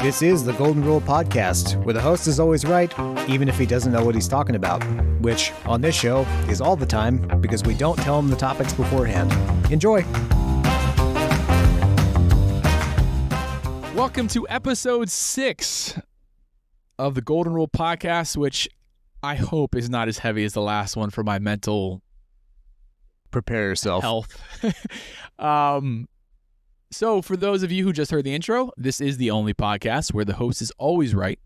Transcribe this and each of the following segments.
This is the Golden Rule Podcast, where the host is always right, even if he doesn't know what he's talking about, which, on this show, is all the time because we don't tell him the topics beforehand. Enjoy! Welcome to episode 6 of the Golden Rule Podcast, which I hope is not as heavy as the last one for my mental Prepare yourself. health. So for those of you who just heard the intro, this is the only podcast where the host is always right,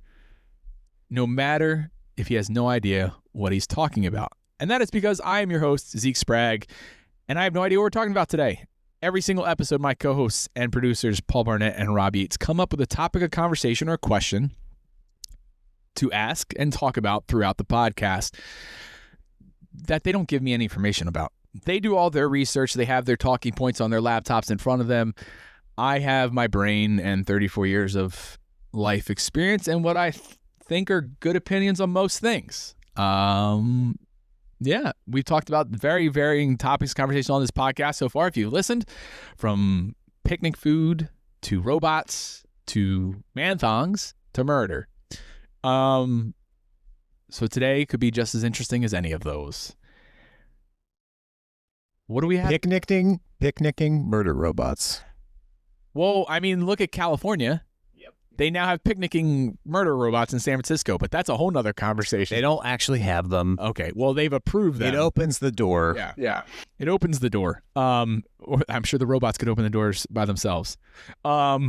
no matter if he has no idea what he's talking about. And that is because I am your host, Zeke Sprague, and I have no idea what we're talking about today. Every single episode, my co-hosts and producers, Paul Barnett and Rob Yates, come up with a topic of conversation or a question to ask and talk about throughout the podcast that they don't give me any information about. They do all their research. They have their talking points on their laptops in front of them. I have my brain and 34 years of life experience and what I think are good opinions on most things. Yeah, we've talked about very varying topics of conversation on this podcast so far. If you've listened, from picnic food to robots to man-thongs to murder. So today could be just as interesting as any of those. What do we have? Picnicking murder robots. Well, I mean, look at California. Yep. They now have picnicking murder robots in San Francisco, but that's a whole nother conversation. They don't actually have them. Okay, well, they've approved them. It opens the door. Yeah. It opens the door. Or I'm sure the robots could open the doors by themselves. Yeah,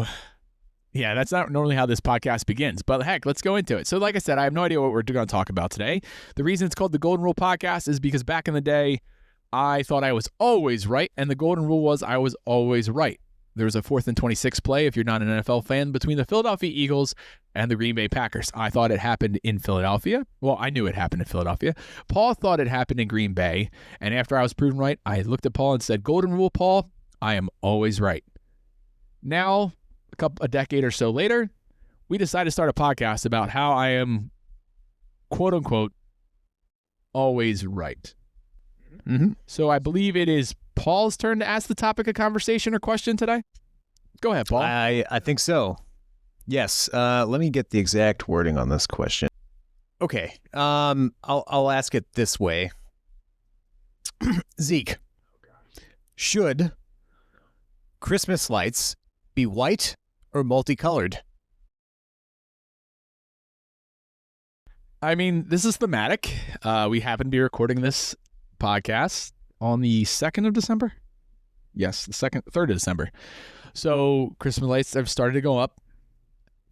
that's not normally how this podcast begins, but heck, let's go into it. So like I said, I have no idea what we're going to talk about today. The reason it's called the Golden Rule Podcast is because back in the day, I thought I was always right, and the golden rule was I was always right. There was a 4th and 26 play, if you're not an NFL fan, between the Philadelphia Eagles and the Green Bay Packers. I thought it happened in Philadelphia. Well, I knew it happened in Philadelphia. Paul thought it happened in Green Bay, and after I was proven right, I looked at Paul and said, Golden Rule, Paul, I am always right. Now, a decade or so later, we decided to start a podcast about how I am, quote-unquote, always right. Mm-hmm. So I believe it is Paul's turn to ask the topic of conversation or question today. Go ahead, Paul. I think so. Yes. Let me get the exact wording on this question. Okay. I'll ask it this way. Zeke, should Christmas lights be white or multicolored? I mean, this is thematic. We happen to be recording this podcast on the 2nd of December. Yes, the 3rd of December. So Christmas lights have started to go up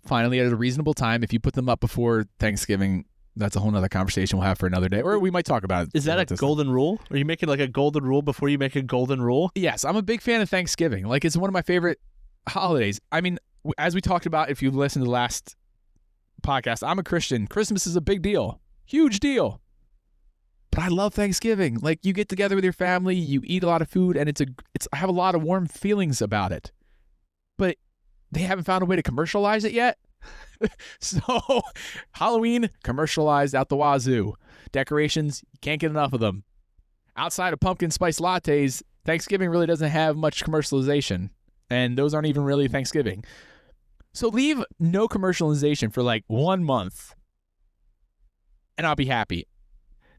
finally at a reasonable time. If you put them up before Thanksgiving, that's a whole nother conversation we'll have for another day, or we might talk about it. Is that a golden rule? Are you making like a golden rule before you make a golden rule? Yes, I'm a big fan of Thanksgiving. Like, it's one of my favorite holidays. I mean, as we talked about, if you listened to the last podcast, I'm a Christian. Christmas is a big deal. Huge deal. But I love Thanksgiving. Like, you get together with your family, you eat a lot of food, and I have a lot of warm feelings about it. But they haven't found a way to commercialize it yet. So, Halloween, commercialized out the wazoo. Decorations, you can't get enough of them. Outside of pumpkin spice lattes, Thanksgiving really doesn't have much commercialization. And those aren't even really Thanksgiving. So leave no commercialization for like 1 month, and I'll be happy.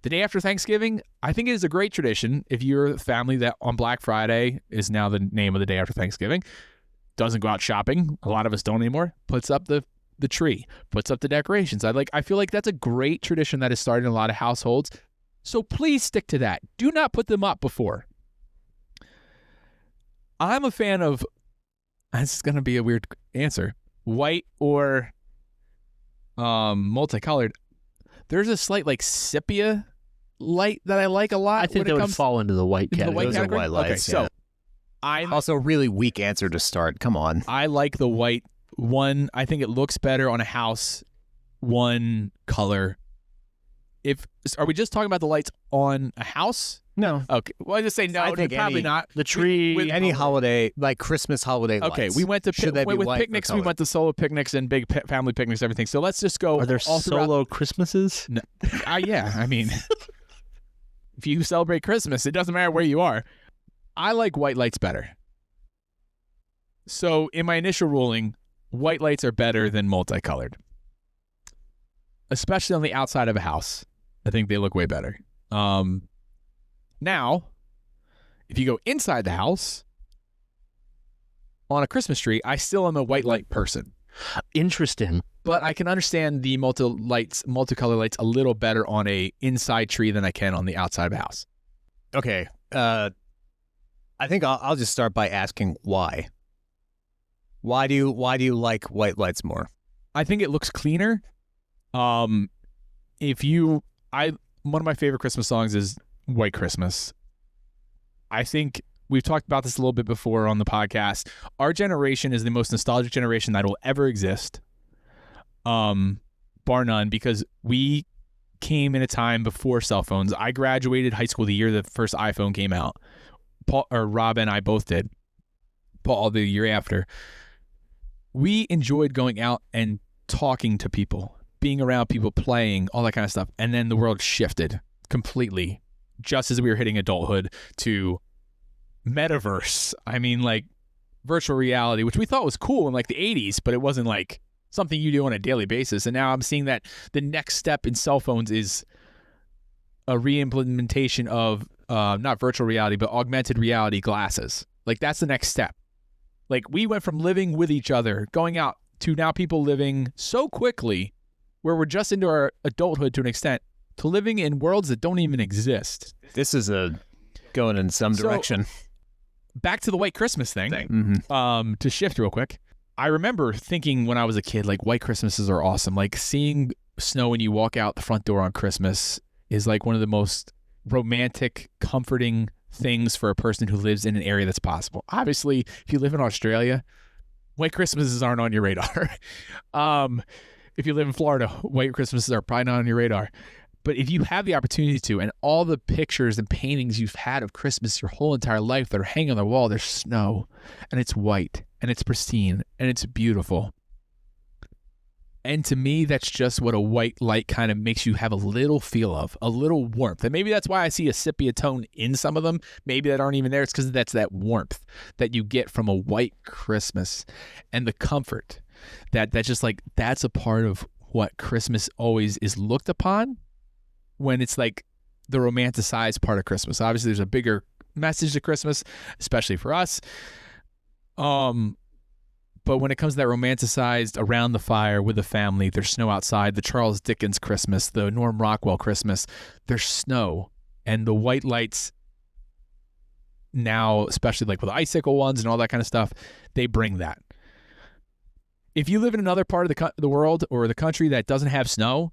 The day after Thanksgiving, I think it is a great tradition if you're a family that on Black Friday is now the name of the day after Thanksgiving, doesn't go out shopping, a lot of us don't anymore, puts up the tree, puts up the decorations. I feel like that's a great tradition that has started in a lot of households. So please stick to that. Do not put them up before. I'm a fan of, this is going to be a weird answer, white or multicolored. There's a slight like sepia light that I like a lot. I think that would fall into the white category. Those are white lights. Okay, yeah. so I'm Also, really weak answer to start. Come on. I like the white one. I think it looks better on a house. One color. Are we just talking about the lights on a house? No. Okay. Well, I just say no. I think probably not. The tree. With Any holiday, like Christmas holiday lights. Okay, we went to Should they be with white or picnics. We colored? went to solo picnics and big family picnics, everything. So let's just go. Are there all throughout- solo Christmases? No, yeah, I mean, if you celebrate Christmas, it doesn't matter where you are. I like white lights better. So in my initial ruling, white lights are better than multicolored, especially on the outside of a house. I think they look way better. Now, if you go inside the house on a Christmas tree, I still am a white light person. Interesting. But I can understand the multicolor lights a little better on a inside tree than I can on the outside of a house. Okay. I think I'll just start by asking why. Why do you like white lights more? I think it looks cleaner. One of my favorite Christmas songs is White Christmas. I think we've talked about this a little bit before on the podcast. Our generation is the most nostalgic generation that will ever exist, bar none, because we came in a time before cell phones. I graduated high school the year the first iPhone came out. Rob and I both did. Paul the year after. We enjoyed going out and talking to people, being around people, playing, all that kind of stuff. And then the world shifted completely just as we were hitting adulthood to metaverse. I mean, like virtual reality, which we thought was cool in like the 80s, but it wasn't like something you do on a daily basis. And now I'm seeing that the next step in cell phones is a re-implementation of not virtual reality, but augmented reality glasses. Like that's the next step. Like we went from living with each other, going out, to now people living so quickly where we're just into our adulthood to an extent, to living in worlds that don't even exist. This is going in some direction. Back to the White Christmas thing. Mm-hmm. To shift real quick. I remember thinking when I was a kid, like White Christmases are awesome. Like seeing snow when you walk out the front door on Christmas is like one of the most romantic, comforting things for a person who lives in an area that's possible. Obviously, if you live in Australia, White Christmases aren't on your radar. If you live in Florida, White Christmases are probably not on your radar. But if you have the opportunity to, and all the pictures and paintings you've had of Christmas your whole entire life that are hanging on the wall, there's snow, and it's white, and it's pristine, and it's beautiful. And to me, that's just what a white light kind of makes you have a little feel of, a little warmth. And maybe that's why I see a sepia tone in some of them, maybe that aren't even there. It's because that's that warmth that you get from a white Christmas and the comfort that's just like, that's a part of what Christmas always is looked upon when it's like the romanticized part of Christmas. Obviously, there's a bigger message to Christmas, especially for us. But when it comes to that romanticized around the fire with the family, there's snow outside, the Charles Dickens Christmas, the Norm Rockwell Christmas, there's snow. And the white lights now, especially like with the icicle ones and all that kind of stuff, they bring that. If you live in another part of the world or the country that doesn't have snow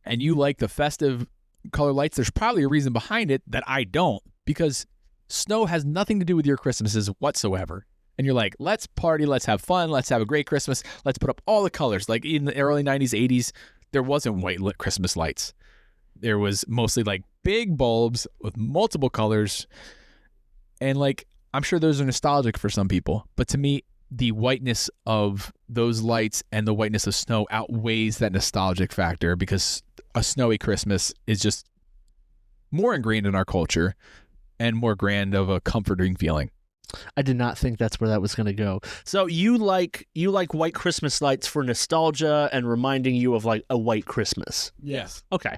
and you like the festive color lights, there's probably a reason behind it that I don't, because snow has nothing to do with your Christmases whatsoever. And you're like, let's party, let's have fun, let's have a great Christmas, let's put up all the colors. Like in the early 90s, 80s, there wasn't white lit Christmas lights. There was mostly like big bulbs with multiple colors. And like, I'm sure those are nostalgic for some people. But to me, the whiteness of those lights and the whiteness of snow outweighs that nostalgic factor, because a snowy Christmas is just more ingrained in our culture and more grand of a comforting feeling. I did not think that's where that was going to go. So you like white Christmas lights for nostalgia and reminding you of like a white Christmas. Yes. Okay.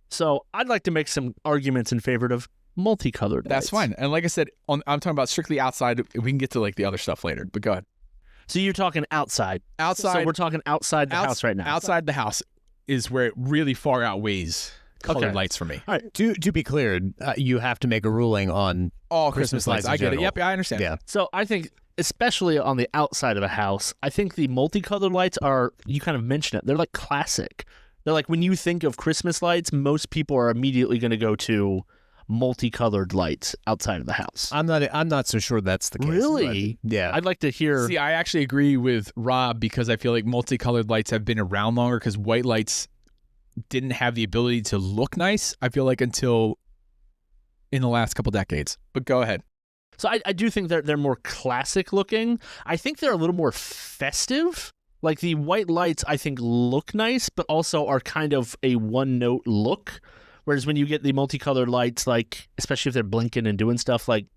So I'd like to make some arguments in favor of multicolored That's lights. fine. And like I said, I'm talking about strictly outside. We can get to like the other stuff later, but go ahead. So you're talking outside. Outside. So we're talking outside the house right now. Outside the house is where it really far outweighs colored lights for me. All right. To be clear, you have to make a ruling on All Christmas lights in I get it. general. Yep, I understand. Yeah. So I think, especially on the outside of a house, I think the multicolored lights are, you kind of mentioned it, they're like classic. They're like, when you think of Christmas lights, most people are immediately going to go to multicolored lights outside of the house. I'm not so sure that's the case. Really? But yeah. I'd like to hear. See, I actually agree with Rob, because I feel like multicolored lights have been around longer, because white lights didn't have the ability to look nice, I feel like, until in the last couple decades. But go ahead. So I do think they're more classic looking. I think they're a little more festive. Like the white lights, I think, look nice, but also are kind of a one-note look. Whereas when you get the multicolored lights, like, especially if they're blinking and doing stuff, like,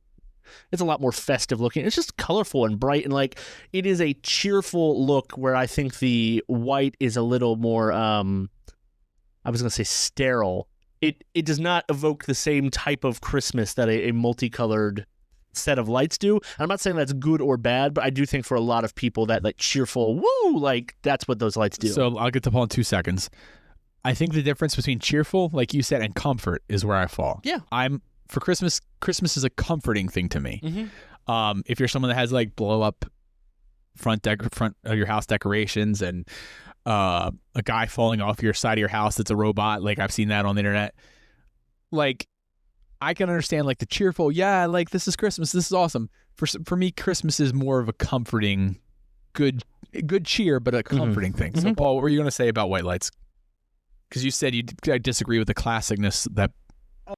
It's a lot more festive looking. It's just colorful and bright, and like it is a cheerful look where I think the white is a little more I was going to say sterile. It does not evoke the same type of Christmas that a multicolored set of lights do. I'm not saying that's good or bad, but I do think for a lot of people that like cheerful woo, like that's what those lights do. So I'll get to Paul in 2 seconds. I think the difference between cheerful, like you said, and comfort is where I fall. Yeah. For Christmas is a comforting thing to me. Mm-hmm. If you're someone that has like blow up front of your house decorations and a guy falling off your side of your house that's a robot, like I've seen that on the internet, like I can understand like the cheerful, yeah, like this is Christmas, this is awesome. For me, Christmas is more of a comforting, good cheer, but a comforting thing. So Paul, what were you going to say about white lights? Because you said you disagree with the classicness that.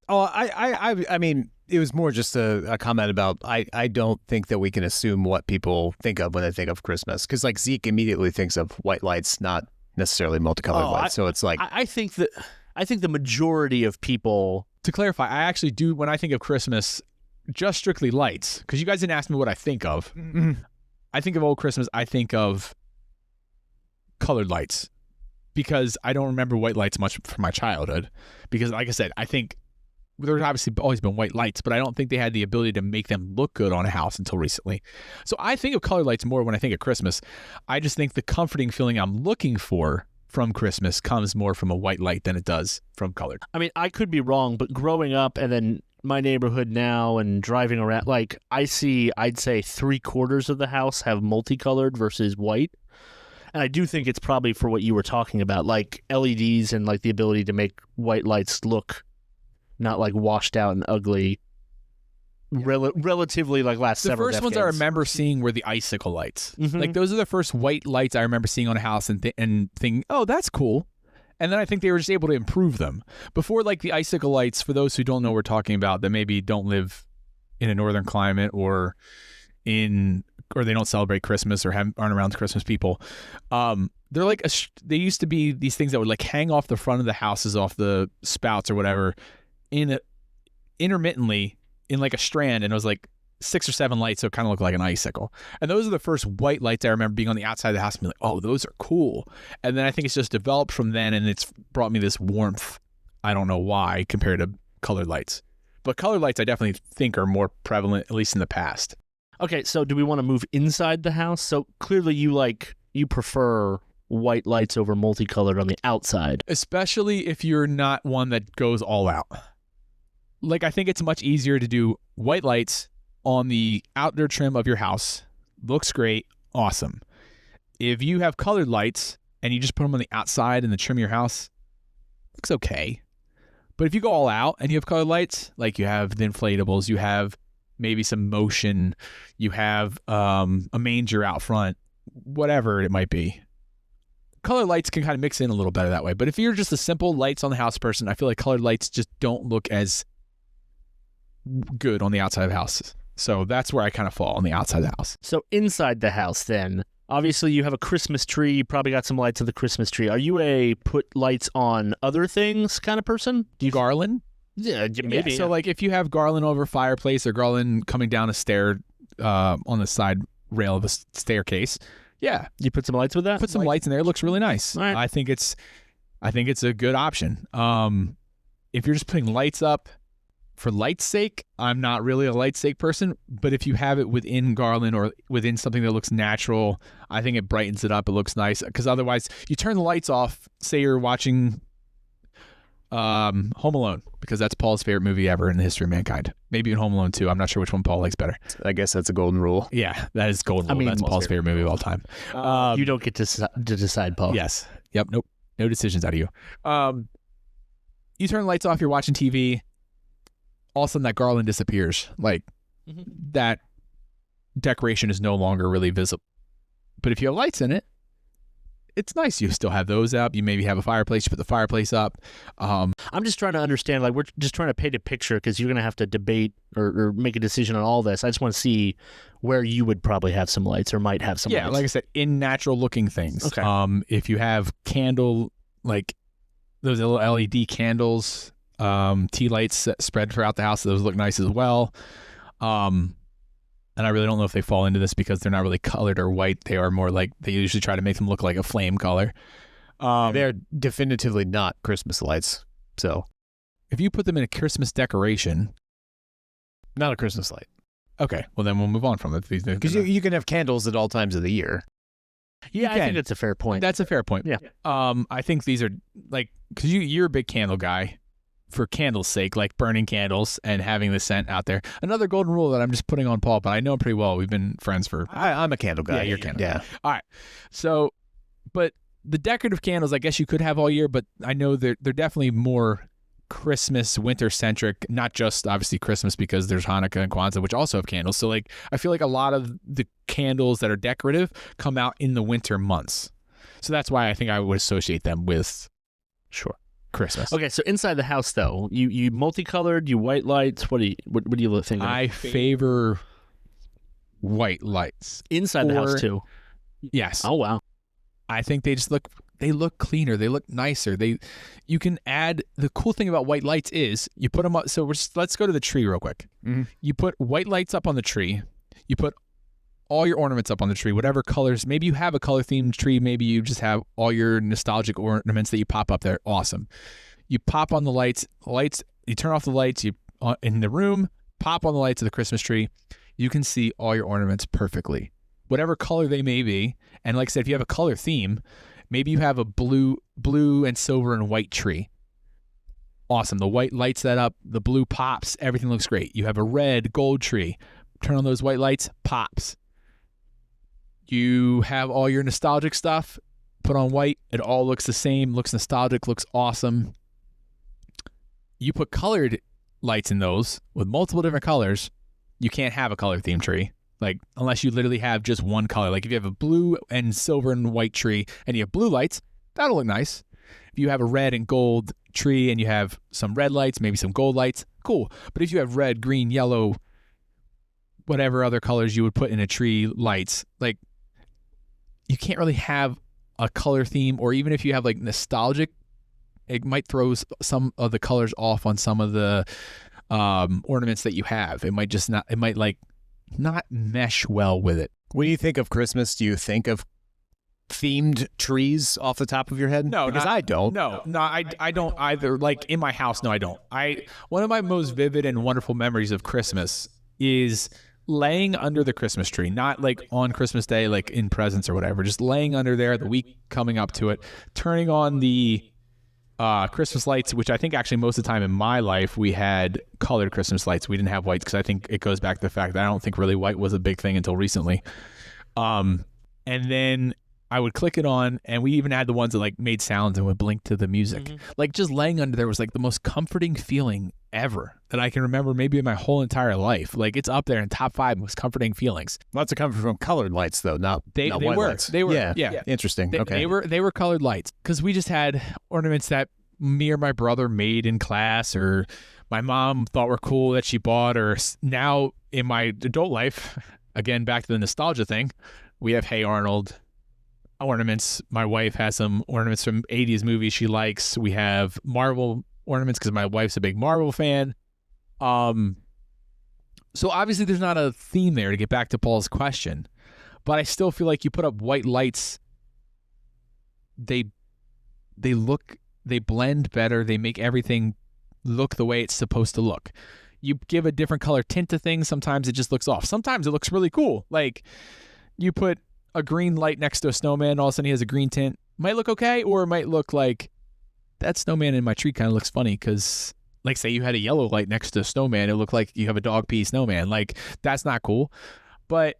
Oh, I mean, it was more just a comment about I don't think that we can assume what people think of when they think of Christmas, because like Zeke immediately thinks of white lights, not necessarily multicolored lights. So it's like I think the majority of people. To clarify, I actually do, when I think of Christmas, just strictly lights, because you guys didn't ask me what I think of. Mm-hmm. I think of old Christmas, I think of colored lights, because I don't remember white lights much from my childhood. Because like I said, I think there's obviously always been white lights, but I don't think they had the ability to make them look good on a house until recently. So I think of colored lights more when I think of Christmas. I just think the comforting feeling I'm looking for from Christmas comes more from a white light than it does from colored. I mean, I could be wrong, but growing up and then my neighborhood now and driving around, like I see, I'd say 3/4 of the house have multicolored versus white. And I do think it's probably for what you were talking about, like LEDs and like the ability to make white lights look not like washed out and ugly. Relatively like last several decades. The first ones I remember seeing were the icicle lights. Mm-hmm. Like those are the first white lights I remember seeing on a house and thinking, oh, that's cool. And then I think they were just able to improve them. Before, like the icicle lights, for those who don't know what we're talking about, that maybe don't live in a northern climate or they don't celebrate Christmas or aren't around Christmas people. They're like they used to be these things that would like hang off the front of the houses, off the spouts or whatever, intermittently in like a strand, and it was like 6 or 7 lights, so it kind of looked like an icicle. And those are the first white lights I remember being on the outside of the house and being like, oh, those are cool. And then I think it's just developed from then, and it's brought me this warmth. I don't know why compared to colored lights. But colored lights I definitely think are more prevalent, at least in the past. Okay, so do we want to move inside the house? So clearly you prefer white lights over multicolored on the outside. Especially if you're not one that goes all out. Like, I think it's much easier to do white lights on the outdoor trim of your house. Looks great. Awesome. If you have colored lights and you just put them on the outside and the trim of your house, looks okay. But if you go all out and you have colored lights, like you have the inflatables, you have maybe some motion, you have a manger out front, whatever it might be. Colored lights can kind of mix in a little better that way. But if you're just a simple lights on the house person, I feel like colored lights just don't look as good on the outside of the house. So that's where I kind of fall, on the outside of the house. So inside the house then, obviously you have a Christmas tree, you probably got some lights on the Christmas tree. Are you a put lights on other things kind of person? Do you garland? Yeah, maybe. Yeah. So like if you have garland over a fireplace or garland coming down a stair on the side rail of a staircase, yeah. You put some lights with that? Put some lights in there. It looks really nice. All right. I think it's a good option. If you're just putting lights up for light's sake, I'm not really a light's sake person, but if you have it within garland or within something that looks natural, I think it brightens it up. It looks nice, because otherwise you turn the lights off, say you're watching Home Alone, because that's Paul's favorite movie ever in the history of mankind. Maybe even Home Alone 2. I'm not sure which one Paul likes better. I guess that's a golden rule. Yeah, that is golden rule. I mean, that's Paul's favorite movie of all time. You don't get to decide, Paul. Yes. Yep. Nope. No decisions out of you. You turn the lights off, you're watching TV, all of a sudden that garland disappears. Like, that decoration is no longer really visible. But if you have lights in it, it's nice. You still have those up. You maybe have a fireplace. You put the fireplace up. I'm just trying to understand, like, we're just trying to paint a picture, because you're going to have to debate or make a decision on all this. I just want to see where you would probably have some lights or might have some lights. Yeah, like I said, in natural looking things. Okay. If you have like those little LED candles, tea lights spread throughout the house, those look nice as well. And I really don't know if they fall into this because they're not really colored or white. They are more like, they usually try to make them look like a flame color. They're definitively not Christmas lights. So if you put them in a Christmas decoration, not a Christmas light. Okay, well then we'll move on from it. Because you can have candles at all times of the year. Yeah, I think that's a fair point. That's a fair point. Yeah. I think these are like, because you're a big candle guy. For candles' sake, like burning candles and having the scent out there. Another golden rule that I'm just putting on Paul, but I know him pretty well. We've been friends for... I'm a candle guy. Yeah, you're a candle guy. All right. So, but the decorative candles, I guess you could have all year, but I know they're definitely more Christmas, winter-centric, not just obviously Christmas because there's Hanukkah and Kwanzaa, which also have candles. So, like, I feel like a lot of the candles that are decorative come out in the winter months. So that's why I think I would associate them with... Sure. Christmas. Okay, so inside the house though, you multicolored, you white lights. What do you think? I favor white lights inside the house too. Yes. Oh wow. I think they look cleaner. They look nicer. You can add, the cool thing about white lights is you put them up. So let's go to the tree real quick. Mm-hmm. You put white lights up on the tree. You put all your ornaments up on the tree, whatever colors. Maybe you have a color themed tree. Maybe you just have all your nostalgic ornaments that you pop up there. Awesome. You pop on the lights. You turn off the lights. You in the room. Pop on the lights of the Christmas tree. You can see all your ornaments perfectly, whatever color they may be. And like I said, if you have a color theme, maybe you have a blue and silver and white tree. Awesome. The white lights that up. The blue pops. Everything looks great. You have a red gold tree. Turn on those white lights. Pops. You have all your nostalgic stuff, put on white. It all looks the same, looks nostalgic, looks awesome. You put colored lights in those with multiple different colors. You can't have a color theme tree, like unless you literally have just one color. Like if you have a blue and silver and white tree and you have blue lights, that'll look nice. If you have a red and gold tree and you have some red lights, maybe some gold lights, cool. But if you have red, green, yellow, whatever other colors you would put in a tree lights, like, you can't really have a color theme, or even if you have like nostalgic, it might throw some of the colors off on some of the ornaments that you have. It might just not, it might like not mesh well with it. When you think of Christmas, do you think of themed trees off the top of your head? No, because I don't. No, I don't either. Like in my house, no, I don't. One of my most vivid and wonderful memories of Christmas is laying under the Christmas tree, not like on Christmas Day, like in presents or whatever, just laying under there the week coming up to it, turning on the Christmas lights, which I think actually most of the time in my life we had colored Christmas lights. We didn't have whites because I think it goes back to the fact that I don't think really white was a big thing until recently. And then I would click it on, and we even had the ones that like made sounds and would blink to the music. Mm-hmm. Like just laying under there was like the most comforting feeling ever that I can remember maybe in my whole entire life. Like it's up there in top 5 most comforting feelings. Lots of comfort from colored lights though, not white lights. They were. Yeah. Interesting. Okay. They were colored lights because we just had ornaments that me or my brother made in class, or my mom thought were cool that she bought, or now in my adult life, again, back to the nostalgia thing, we have Hey Arnold ornaments. My wife has some ornaments from 80s movies she likes. We have Marvel ornaments because my wife's a big Marvel fan. So obviously there's not a theme there, to get back to Paul's question, but I still feel like you put up white lights, they blend better. They make everything look the way it's supposed to look. You give a different color tint to things, sometimes it just looks off. Sometimes it looks really cool. Like you put a green light next to a snowman, all of a sudden he has a green tint. Might look okay, or it might look like that snowman in my tree kind of looks funny because, like, say you had a yellow light next to a snowman, it looked like you have a Dog Pee Snowman. Like, that's not cool. But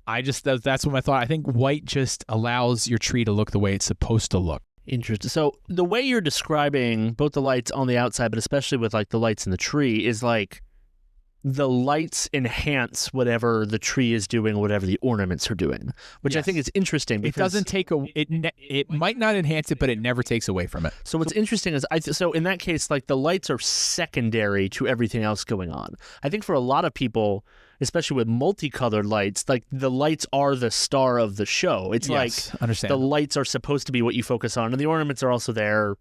that's what I thought. I think white just allows your tree to look the way it's supposed to look. Interesting. So the way you're describing both the lights on the outside, but especially with like the lights in the tree, is like the lights enhance whatever the tree is doing, whatever the ornaments are doing, which Yes. I think is interesting. It doesn't take it might not enhance it, but it never takes away from it. So what's interesting is so in that case, like the lights are secondary to everything else going on. I think for a lot of people, especially with multicolored lights, like the lights are the star of the show. It's Yes, like understand. the lights are supposed to be what you focus on, and the ornaments are also there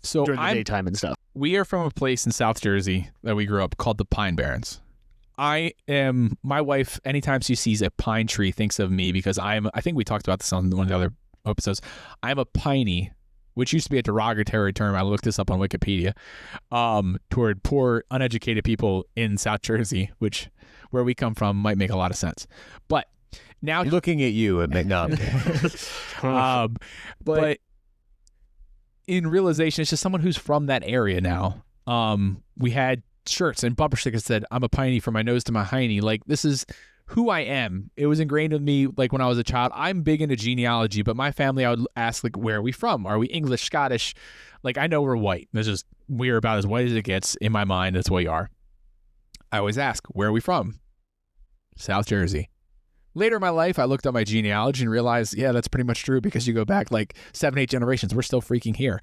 So during the daytime and stuff. we are from a place in South Jersey that we grew up called the Pine Barrens. my wife, anytime she sees a pine tree, thinks of me because I think we talked about this on one of the other episodes. I'm a piney, which used to be a derogatory term. I looked this up on Wikipedia, toward poor, uneducated people in South Jersey, which where we come from might make a lot of sense. But now Looking at you, it may not. but in realization, it's just someone who's from that area now. We had shirts and bumper stickers that said, "I'm a piney from my nose to my hiney." Like, this is who I am. It was ingrained in me, like, when I was a child. I'm big into genealogy, but my family, I would ask, like, where are we from? Are we English, Scottish? Like, I know we're white. That's just, we're about as white as it gets. In my mind, that's what we are. I always ask, where are we from? South Jersey. Later in my life, I looked up my genealogy and realized, yeah, that's pretty much true, because you go back like 7-8 generations. We're still freaking here.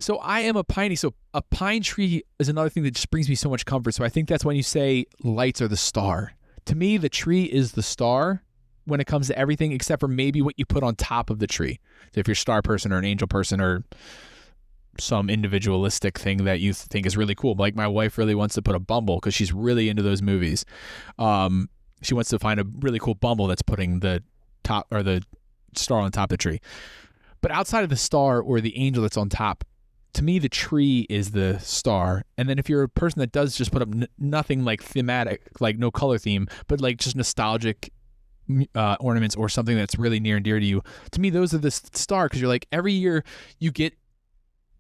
So I am a piney. So a pine tree is another thing that just brings me so much comfort. So I think that's when you say lights are the star. To me, the tree is the star when it comes to everything, except for maybe what you put on top of the tree. So if you're a star person or an angel person or some individualistic thing that you think is really cool. Like, my wife really wants to put a Bumble because she's really into those movies. She wants to find a really cool Bumble that's putting the top or the star on top of the tree. But outside of the star or the angel that's on top, to me, the tree is the star. And then if you're a person that does just put up nothing like thematic, like no color theme, but like just nostalgic ornaments or something that's really near and dear to you, to me, those are the star, because you're like, every year you get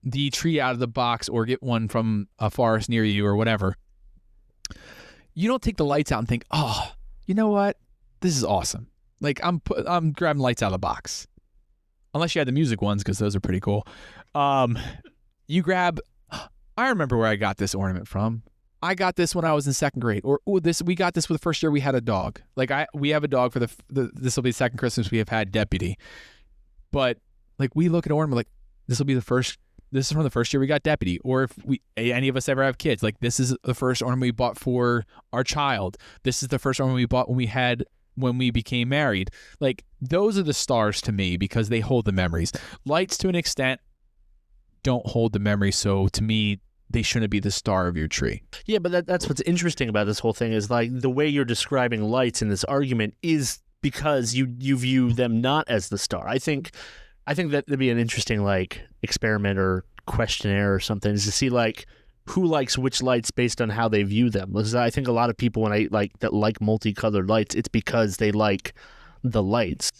the tree out of the box or get one from a forest near you or whatever. You don't take the lights out and think, oh, you know what? This is awesome. Like, I'm grabbing lights out of the box. Unless you had the music ones, because those are pretty cool. You grab, I remember where I got this ornament from. I got this when I was in 2nd grade. Or we got this for the first year we had a dog. Like, we have a dog for this will be the second Christmas we have had Deputy. But like, we look at ornament like, this is from the first year we got Deputy. Or if any of us ever have kids, like, this is the first ornament we bought for our child. This is the first ornament we bought when we became married. Like, those are the stars to me, because they hold the memories. Lights, to an extent, don't hold the memory, so to me, they shouldn't be the star of your tree. Yeah, but that's what's interesting about this whole thing is, like, the way you're describing lights in this argument is because you view them not as the star. I think that'd be an interesting, like, experiment or questionnaire or something, is to see, like, who likes which lights based on how they view them. Because I think a lot of people, when I like multicolored lights, it's because they like the lights.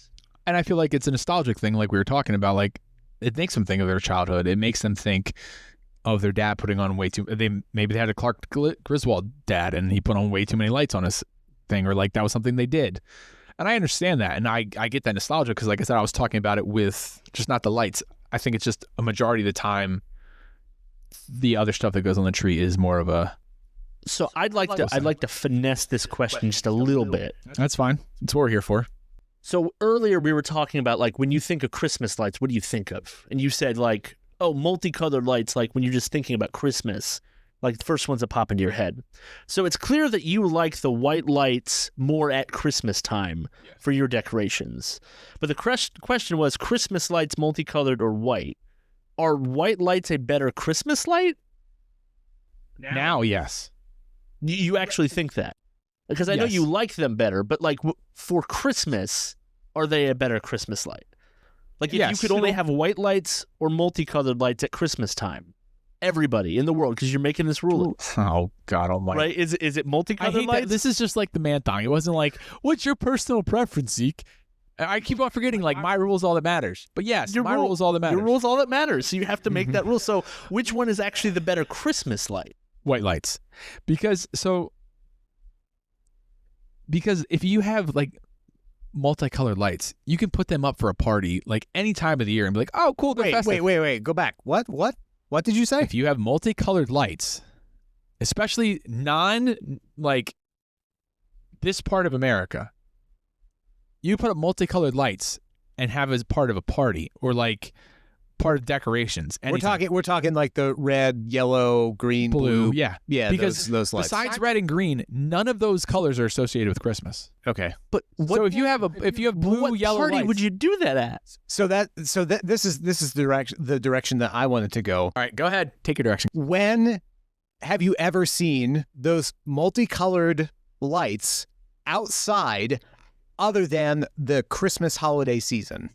And I feel like it's a nostalgic thing, like we were talking about. Like, it makes them think of their childhood. It makes them think of their dad putting on maybe they had a Clark Griswold dad and he put on way too many lights on his thing, or like that was something they did. And I understand that, and I get that nostalgia, because, like I said, I was talking about it with just not the lights. I think it's just a majority of the time, the other stuff that goes on the tree is more of a. So I'd like to finesse this question just a little bit. That's fine. That's what we're here for. So earlier we were talking about, like, when you think of Christmas lights, what do you think of? And you said, like, oh, multicolored lights, like when you're just thinking about Christmas, like the first ones that pop into your head. So it's clear that you like the white lights more at Christmas time for your decorations. But the question was, Christmas lights multicolored or white? Are white lights a better Christmas light? Now, yes. You actually think that? Because I know you like them better, but, like, for Christmas, are they a better Christmas light? Like, if you could only have white lights or multicolored lights at Christmas time, everybody in the world, because you're making this rule. Oh, God almighty. Right? Is it multicolored I hate lights? that. This is just like the man thong. It wasn't like, what's your personal preference, Zeke? I keep on forgetting, like, my rule is all that matters. But yes, my rule is all that matters. Your rule is all that matters, so you have to make that rule. So which one is actually the better Christmas light? White lights. Because if you have, like, multicolored lights, you can put them up for a party, like, any time of the year and be like, oh, cool, they're festive. Wait. Go back. What did you say? If you have multicolored lights, especially like, this part of America, you put up multicolored lights and have as part of a party, or like part of decorations. Anytime. We're talking like the red, yellow, green, blue. Yeah. Because those lights. Besides red and green, none of those colors are associated with Christmas. Okay. But so if you have blue, what yellow party lights, would you do that at? So this is the direction that I wanted to go. All right, go ahead. Take your direction. When have you ever seen those multicolored lights outside other than the Christmas holiday season?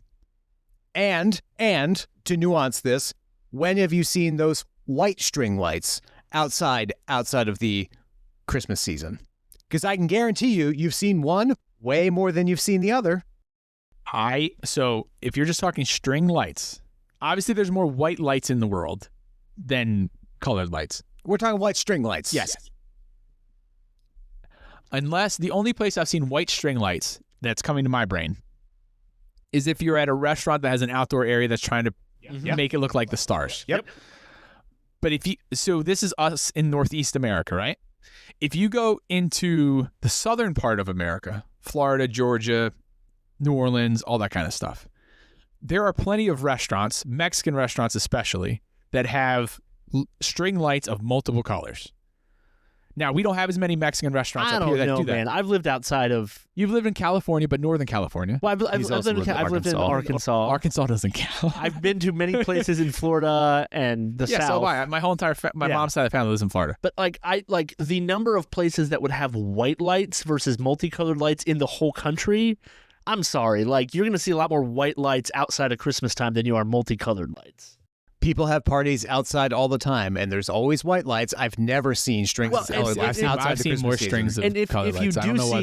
And to nuance this, when have you seen those white string lights outside of the Christmas season? Because I can guarantee you've seen one way more than you've seen the other. So if you're just talking string lights, obviously there's more white lights in the world than colored lights. We're talking white string lights. Yes. Unless the only place I've seen white string lights that's coming to my brain is if you're at a restaurant that has an outdoor area that's trying to make it look like the stars. Yep. But so this is us in Northeast America, right? If you go into the southern part of America, Florida, Georgia, New Orleans, all that kind of stuff, there are plenty of restaurants, Mexican restaurants especially, that have string lights of multiple colors. Now, we don't have as many Mexican restaurants up here that do that. Man. I've lived outside of... You've lived in California, but Northern California. Well, I've lived in Arkansas. Arkansas doesn't count. I've been to many places in Florida and the South. Yeah, so have I. My whole entire mom's side of the family lives in Florida. But the number of places that would have white lights versus multicolored lights in the whole country, I'm sorry. You're going to see a lot more white lights outside of Christmas time than you are multicolored lights. People have parties outside all the time, and there's always white lights. I've never seen strings of colored lights outside I've the seen Christmas more season. strings of And colored lights. I don't know what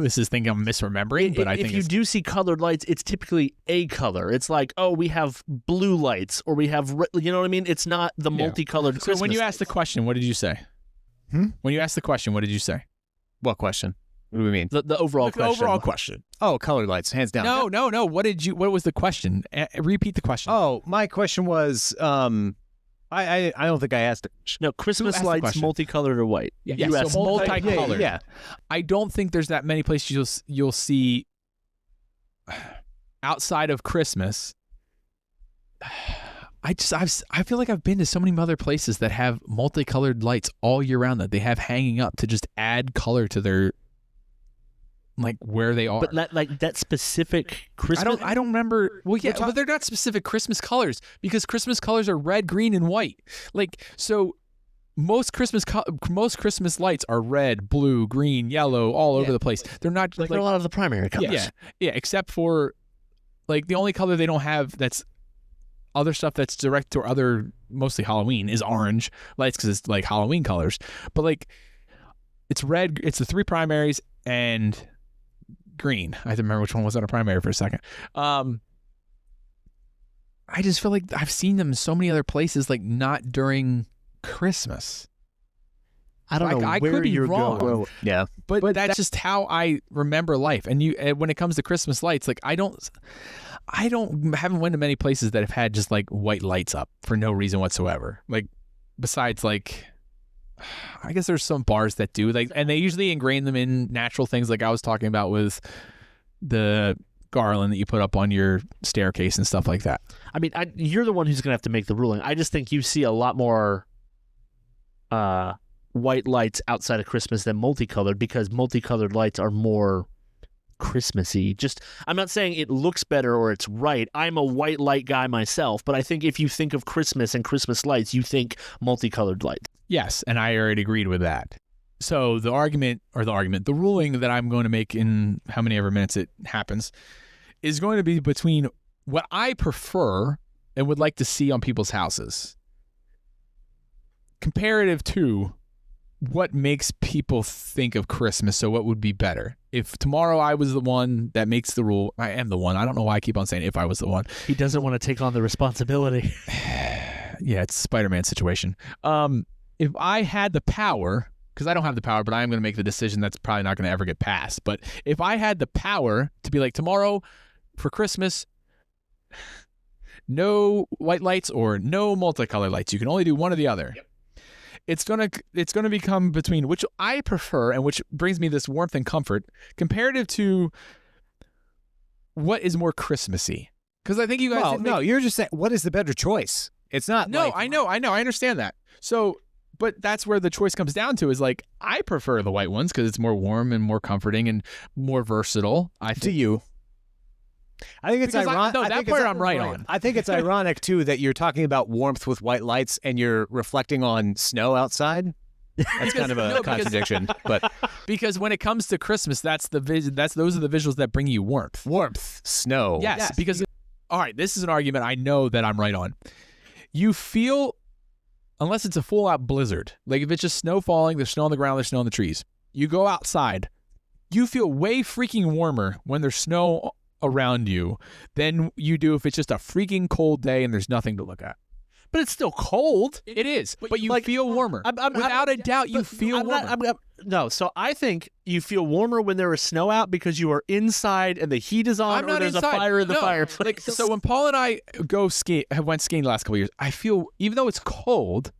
this is thinking I'm misremembering, but I think if you do see colored lights, it's typically a color. It's like, oh, we have blue lights, or we have red, you know what I mean? It's not the multicolored Christmas. So when you asked the question, what did you say? When you asked the question, what did you say? What question? What do we mean? The overall question. The overall question. Oh, colored lights, hands down. No. What was the question? Repeat the question. Oh, my question was, I don't think I asked it. No, Christmas lights, multicolored or white. Yeah, so multicolored. Yeah. I don't think there's that many places you'll see outside of Christmas. I feel like I've been to so many other places that have multicolored lights all year round that they have hanging up to just add color to their where they are. But that specific Christmas. I don't remember. Well, yeah, but they're not specific Christmas colors because Christmas colors are red, green, and white. So most Christmas lights are red, blue, green, yellow, all over the place. They're not they're a lot of the primary colors. Yeah, except for the only color they don't have that's other stuff that's direct to other, mostly Halloween, is orange lights because it's Halloween colors. But it's red. It's the three primaries and green. I have to remember which one was on a primary for a second. I just feel like I've seen them in so many other places, not during Christmas. I don't know I where could be you're wrong. going. Yeah, but that's just how I remember life. And when it comes to Christmas lights, I haven't went to many places that have had just white lights up for no reason whatsoever. Besides I guess there's some bars that do and they usually ingrain them in natural things I was talking about with the garland that you put up on your staircase and stuff like that. I mean, you're the one who's going to have to make the ruling. I just think you see a lot more white lights outside of Christmas than multicolored because multicolored lights are more Christmassy. I'm not saying it looks better or it's right. I'm a white light guy myself, but I think if you think of Christmas and Christmas lights, you think multicolored lights. Yes, and I already agreed with that. So the ruling that I'm going to make in how many ever minutes it happens is going to be between what I prefer and would like to see on people's houses comparative to what makes people think of Christmas. So what would be better? If tomorrow I was the one that makes the rule, I am the one. I don't know why I keep on saying if I was the one. He doesn't want to take on the responsibility. Yeah, it's a Spider-Man situation. If I had the power, because I don't have the power, but I am going to make the decision that's probably not going to ever get passed. But if I had the power to be tomorrow for Christmas, no white lights or no multicolored lights. You can only do one or the other. Yep. It's gonna become between which I prefer and which brings me this warmth and comfort comparative to what is more Christmassy. Because I think you guys you're just saying what is the better choice. It's not. No, I know, I understand that. So, but that's where the choice comes down to is I prefer the white ones because it's more warm and more comforting and more versatile. I think. To you. I think it's Because ironic. that part I'm right on. I think it's ironic too that you're talking about warmth with white lights and you're reflecting on snow outside. That's kind of a contradiction, but because when it comes to Christmas, those are the visuals that bring you warmth. Warmth, snow. Yes, because all right, this is an argument I know that I'm right on. You feel, unless it's a full-out blizzard, like if it's just snow falling, there's snow on the ground, there's snow on the trees. You go outside, you feel way freaking warmer when there's snow around you than you do if it's just a freaking cold day and there's nothing to look at. But it's still cold. It is, but you feel warmer. Without a doubt, you feel warmer. No, so I think you feel warmer when there is snow out because you are inside and the heat is on, or there's a fire in the fireplace. So when Paul and I went skiing the last couple of years, I feel, even though it's cold,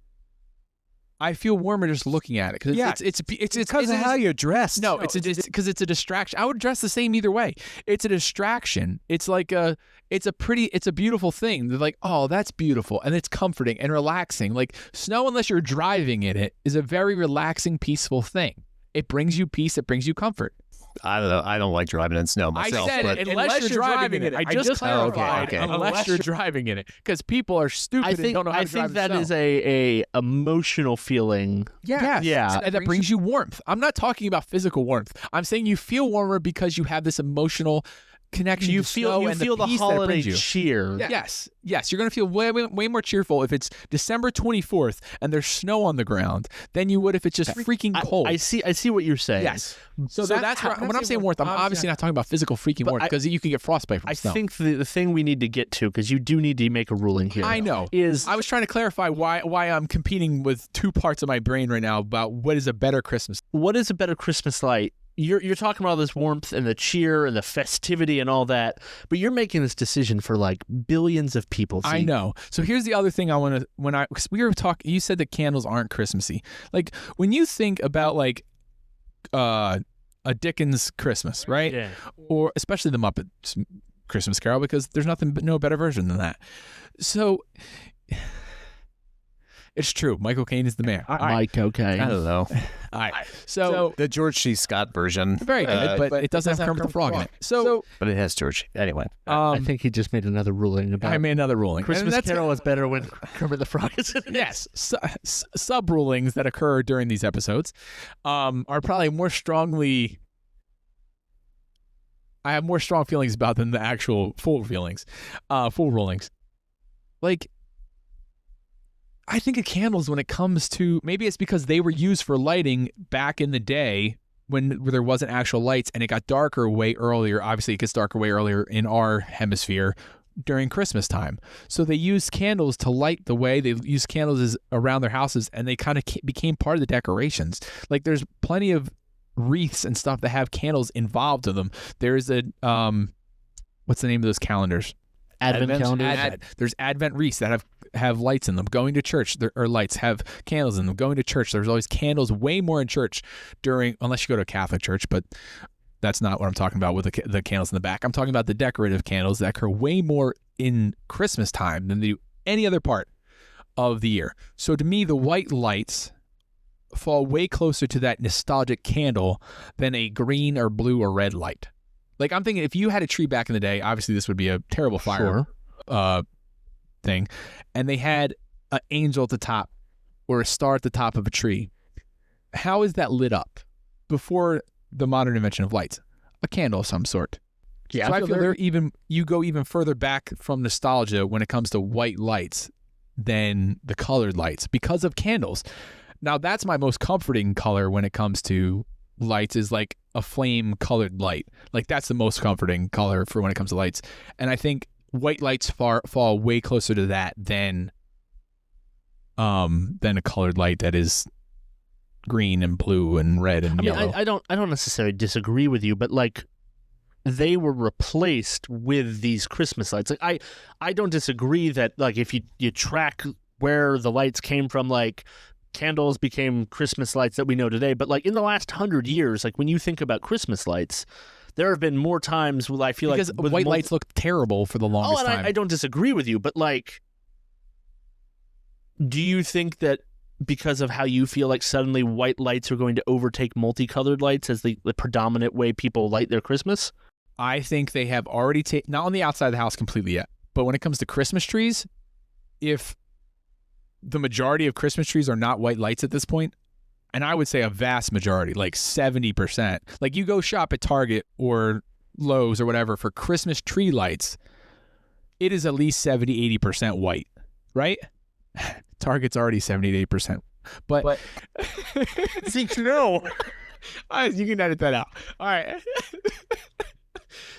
I feel warmer just looking at it because it's because of how you're dressed. No, it's because it's a distraction. I would dress the same either way. It's a distraction. It's like it's a beautiful thing. They're like, oh, that's beautiful, and it's comforting and relaxing. Like snow, unless you're driving in it, is a very relaxing, peaceful thing. It brings you peace. It brings you comfort. I don't know. I don't like driving in snow myself. I said unless you're driving in it. I just clarified. Okay. Unless you're driving in it, because people are stupid and don't know how to drive in snow. I think that is a emotional feeling. Yeah. And that brings you warmth. I'm not talking about physical warmth. I'm saying you feel warmer because you have this emotional connection. You feel the holiday cheer. Yes. You're going to feel way more cheerful if it's December 24th and there's snow on the ground than you would if it's just freaking cold. I see what you're saying. Yes. So that's where, when I'm saying warmth, I'm obviously not talking about physical freaking warmth because you can get frostbite from snow. I think the thing we need to get to, because you do need to make a ruling here. I know. I was trying to clarify why I'm competing with two parts of my brain right now about what is a better Christmas. What is a better Christmas light? You're talking about all this warmth and the cheer and the festivity and all that, but you're making this decision for like billions of people. I know. So here's the other thing I want to, because we were talking, you said that candles aren't Christmassy. Like when you think about like a Dickens Christmas, right? Yeah. Or especially the Muppets Christmas Carol, because there's no better version than that. So it's true. Michael Caine is the mayor. Michael Caine. I don't know. All right. So the George C. Scott version. Very good, but it doesn't have Kermit the Frog in it. So, but it has George. Anyway. I think he just made another ruling about I made another ruling. Christmas Carol is better when Kermit the Frog is in it. Yes. Sub-rulings that occur during these episodes are probably more strongly... I have more strong feelings about than the actual full rulings. Like... I think of candles when it comes to, maybe it's because they were used for lighting back in the day where there wasn't actual lights and it got darker way earlier. Obviously, it gets darker way earlier in our hemisphere during Christmas time. So they used candles to light the way. They used candles around their houses, and they kind of became part of the decorations. Like there's plenty of wreaths and stuff that have candles involved in them. There's a, what's the name of those calendars? Advent calendars. There's Advent wreaths that have lights in them. Going to church, lights have candles in them. Going to church, there's always candles way more in church unless you go to a Catholic church, but that's not what I'm talking about with the candles in the back. I'm talking about the decorative candles that occur way more in Christmas time than they do any other part of the year. So to me, the white lights fall way closer to that nostalgic candle than a green or blue or red light. Like I'm thinking if you had a tree back in the day, obviously this would be a terrible fire thing, and they had an angel at the top or a star at the top of a tree. How is that lit up before the modern invention of lights? A candle of some sort. Yeah, so I feel you go even further back from nostalgia when it comes to white lights than the colored lights because of candles. Now that's my most comforting color when it comes to lights, is like a flame colored light. Like that's the most comforting color for when it comes to lights. And I think white lights fall way closer to that than a colored light that is green and blue and red and yellow. I don't necessarily disagree with you, but like they were replaced with these Christmas lights. Like I don't disagree that like if you track where the lights came from, like candles became Christmas lights that we know today. But like in the last 100 years, like when you think about Christmas lights, there have been more times where I feel because like white lights look terrible for the longest time. I don't disagree with you, but like, do you think that because of how you feel like suddenly white lights are going to overtake multicolored lights as the predominant way people light their Christmas? I think they have already taken, not on the outside of the house completely yet, but when it comes to Christmas trees, if the majority of Christmas trees are not white lights at this point, and I would say a vast majority, like 70%, like you go shop at Target or Lowe's or whatever for Christmas tree lights, it is at least 70, 80% white, right? Target's already 70 to 80%. But Zeke, no. You can edit that out. All right.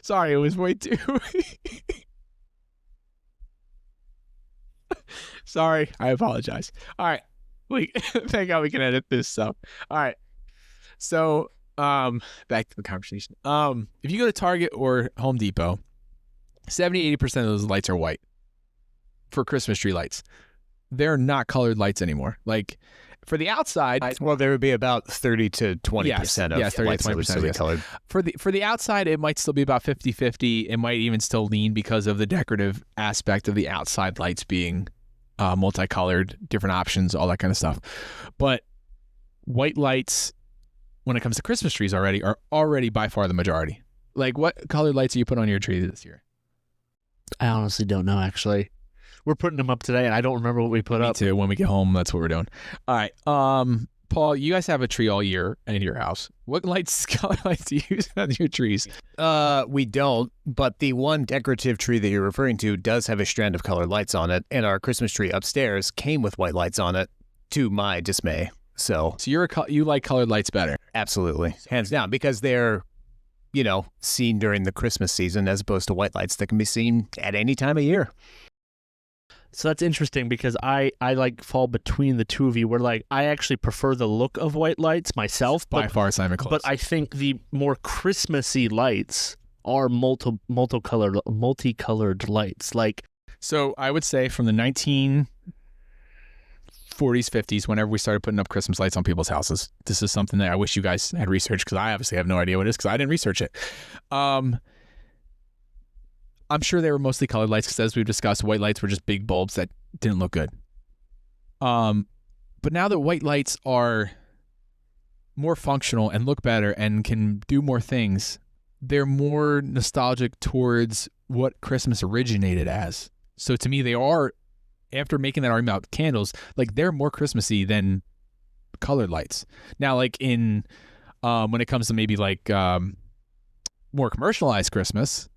Sorry, it was way too. Sorry, I apologize. All right. Thank God we can edit this stuff. All right. So, back to the conversation. If you go to Target or Home Depot, 70, 80% of those lights are white for Christmas tree lights. They're not colored lights anymore. Like for the outside, well, there would be about 30 to 20% of 30 lights to 20% that would still be colored. For the outside, it might still be about 50-50. It might even still lean because of the decorative aspect of the outside lights being multicolored, different options, all that kind of stuff. But white lights, when it comes to Christmas trees are already by far the majority. Like what colored lights do you put on your tree this year? I honestly don't know, actually. We're putting them up today, and I don't remember what we put up. Me too. When we get home, that's what we're doing. All right. Paul, you guys have a tree all year in your house. What color lights do you use on your trees? We don't, but the one decorative tree that you're referring to does have a strand of colored lights on it, and our Christmas tree upstairs came with white lights on it, to my dismay. So you like colored lights better? Absolutely, hands down, because they're, seen during the Christmas season as opposed to white lights that can be seen at any time of year. So that's interesting because I like fall between the two of you where like I actually prefer the look of white lights myself. By far, Simon close. But I think the more Christmassy lights are multicolored lights. Like, so I would say from the 1940s, 50s, whenever we started putting up Christmas lights on people's houses, this is something that I wish you guys had researched because I obviously have no idea what it is because I didn't research it. I'm sure they were mostly colored lights because, as we've discussed, white lights were just big bulbs that didn't look good. But now that white lights are more functional and look better and can do more things, they're more nostalgic towards what Christmas originated as. So to me, they are, after making that argument about candles, like they're more Christmassy than colored lights. Now, like in when it comes to maybe like more commercialized Christmas,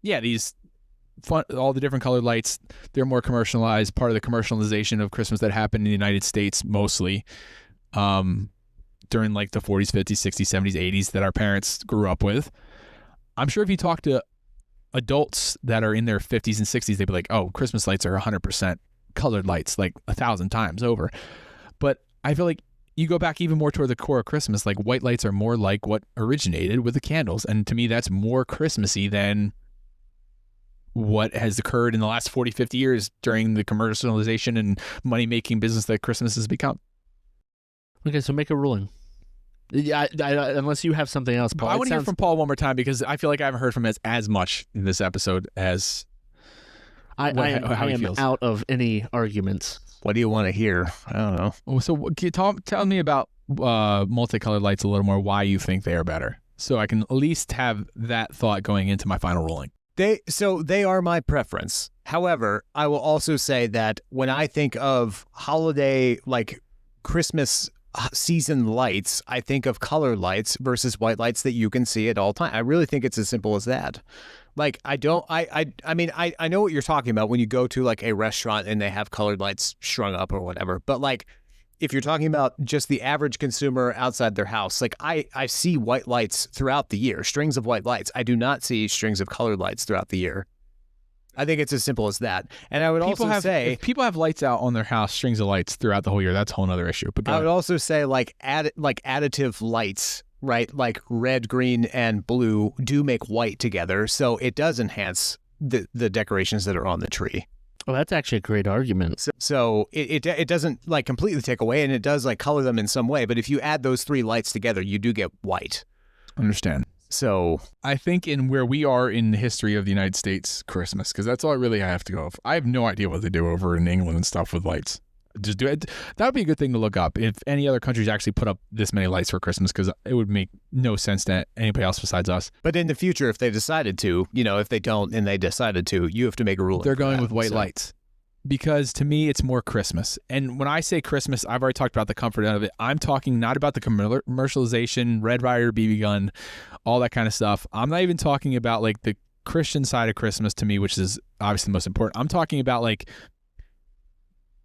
yeah, these all the different colored lights, they're more commercialized, part of the commercialization of Christmas that happened in the United States mostly during like the 40s, 50s, 60s, 70s, 80s that our parents grew up with. I'm sure if you talk to adults that are in their 50s and 60s, they'd be like, oh, Christmas lights are 100% colored lights, like 1,000 times over. But I feel like you go back even more toward the core of Christmas, like white lights are more like what originated with the candles. And to me, that's more Christmassy than what has occurred in the last 40, 50 years during the commercialization and money-making business that Christmas has become. Okay, so make a ruling. I, unless you have something else, Paul. I want to hear from Paul one more time because I feel like I haven't heard from him as much in this episode as I am feels. out of any arguments. What do you want to hear? I don't know. So can you tell me about multicolored lights a little more, why you think they are better, so I can at least have that thought going into my final ruling. They are my preference. However, I will also say that when I think of holiday, like Christmas season lights, I think of colored lights versus white lights that you can see at all times. I really think it's as simple as that. Like I know what you're talking about when you go to like a restaurant and they have colored lights strung up or whatever. But like if you're talking about just the average consumer outside their house, like I see white lights throughout the year, strings of white lights. I do not see strings of colored lights throughout the year. I think it's as simple as that. And I would say if people have lights out on their house, strings of lights throughout the whole year, that's a whole other issue. But I would also say like additive lights, right? Like red, green, and blue do make white together. So it does enhance the decorations that are on the tree. Oh, that's actually a great argument. So it doesn't like completely take away, and it does like color them in some way. But if you add those three lights together, you do get white. Understand. So I think in where we are in the history of the United States Christmas, because that's all I really have to go off. I have no idea what they do over in England and stuff with lights. Just do it. That would be a good thing to look up if any other countries actually put up this many lights for Christmas, because it would make no sense to anybody else besides us. But in the future, if they decided to, if they don't and they decided to, you have to make a rule. They're going with white lights because to me, it's more Christmas. And when I say Christmas, I've already talked about the comfort of it. I'm talking not about the commercialization, Red Ryder BB gun, all that kind of stuff. I'm not even talking about like the Christian side of Christmas to me, which is obviously the most important. I'm talking about like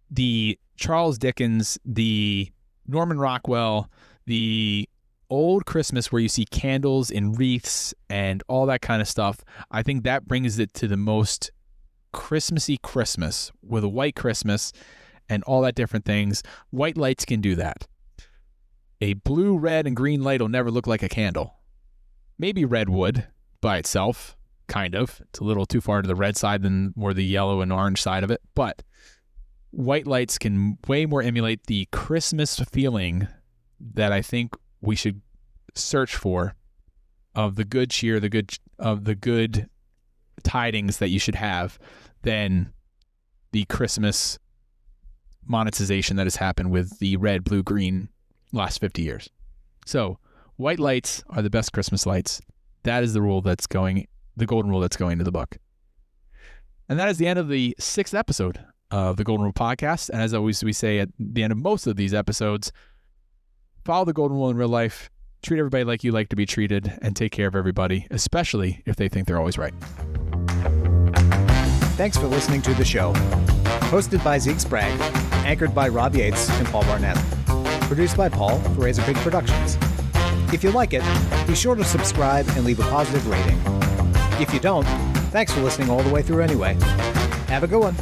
the Charles Dickens, the Norman Rockwell, the old Christmas where you see candles and wreaths and all that kind of stuff. I think that brings it to the most Christmassy Christmas with a white Christmas and all that different things. White lights can do that. A blue, red, and green light will never look like a candle. Maybe red would by itself, kind of. It's a little too far to the red side than more the yellow and orange side of it, but white lights can way more emulate the Christmas feeling that I think we should search for, of the good cheer, the good tidings that you should have, than the Christmas monetization that has happened with the red, blue, green last 50 years. So white lights are the best Christmas lights. That is the golden rule that's going into the book. And that is the end of the 6th episode of the Golden Rule podcast. And as always, we say at the end of most of these episodes, follow the Golden Rule in real life, treat everybody like you like to be treated, and take care of everybody, especially if they think they're always right. Thanks for listening to the show. Hosted by Zeke Sprague, anchored by Rob Yates and Paul Barnett. Produced by Paul for Razorpig Productions. If you like it, be sure to subscribe and leave a positive rating. If you don't, thanks for listening all the way through anyway. Have a good one.